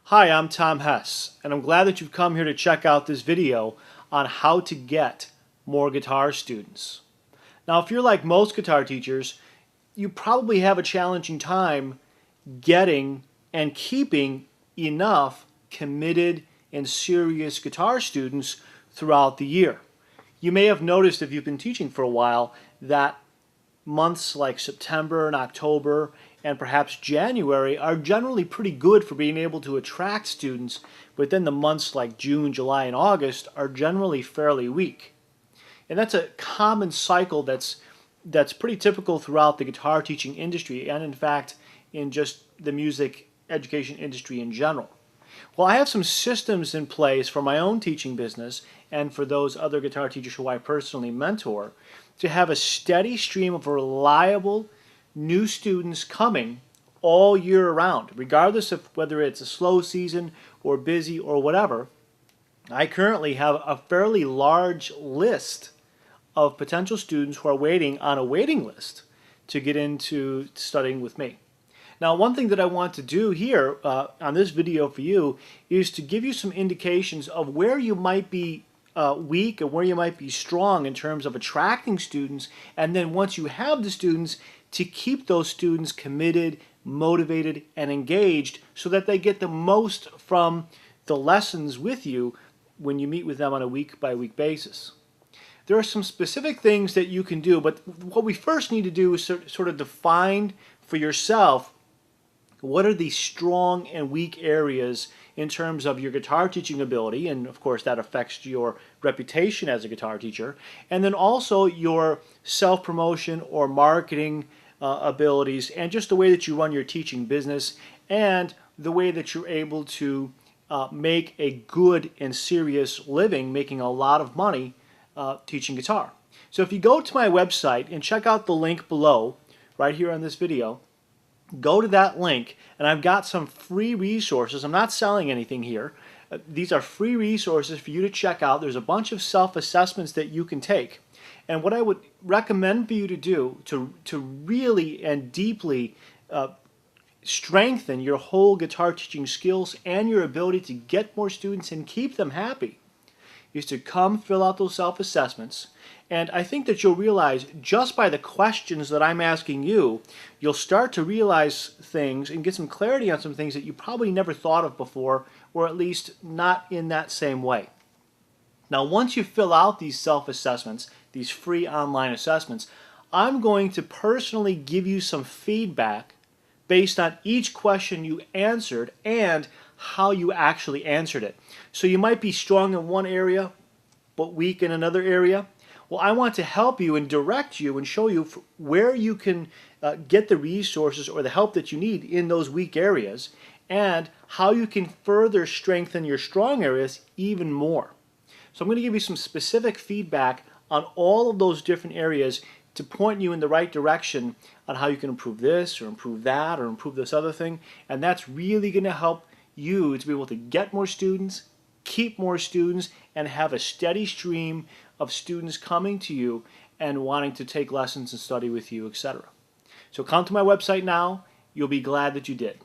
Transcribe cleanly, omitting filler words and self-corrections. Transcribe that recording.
Hi, I'm Tom Hess, and I'm glad that you've come here to check out this video on how to get more guitar students. Now, if you're like most guitar teachers, you probably have a challenging time getting and keeping enough committed and serious guitar students throughout the year. You may have noticed if you've been teaching for a while that months like September and October and perhaps January are generally pretty good for being able to attract students, but then the months like June, July, and August are generally fairly weak. And that's a common cycle that's pretty typical throughout the guitar teaching industry and in fact in just the music education industry in general. Well, I have some systems in place for my own teaching business and for those other guitar teachers who I personally mentor to have a steady stream of reliable new students coming all year round, regardless of whether it's a slow season or busy or whatever. I currently have a fairly large list of potential students who are waiting on a waiting list to get into studying with me. Now, one thing that I want to do here on this video for you is to give you some indications of where you might be weak and where you might be strong in terms of attracting students, and then once you have the students, to keep those students committed, motivated, and engaged so that they get the most from the lessons with you when you meet with them on a week-by-week basis. There are some specific things that you can do, but what we first need to do is sort of define for yourself what are the strong and weak areas in terms of your guitar teaching ability, and of course that affects your reputation as a guitar teacher, and then also your self-promotion or marketing abilities, and just the way that you run your teaching business, and the way that you're able to make a good and serious living, making a lot of money teaching guitar. So if you go to my website and check out the link below, right here on this video, go to that link, and I've got some free resources. I'm not selling anything here. These are free resources for you to check out. There's a bunch of self-assessments that you can take. And what I would recommend for you to do to really and deeply strengthen your whole guitar teaching skills and your ability to get more students and keep them happy is to come fill out those self-assessments. And I think that you'll realize just by the questions that I'm asking you, you'll start to realize things and get some clarity on some things that you probably never thought of before, or at least not in that same way. Now, once you fill out these self-assessments, these free online assessments, I'm going to personally give you some feedback based on each question you answered and how you actually answered it. So you might be strong in one area but weak in another area. Well, I want to help you and direct you and show you where you can get the resources or the help that you need in those weak areas, and how you can further strengthen your strong areas even more. So I'm going to give you some specific feedback on all of those different areas to point you in the right direction on how you can improve this or improve that or improve this other thing. And that's really going to help you to be able to get more students, keep more students, and have a steady stream of students coming to you and wanting to take lessons and study with you, etc. So come to my website now. You'll be glad that you did.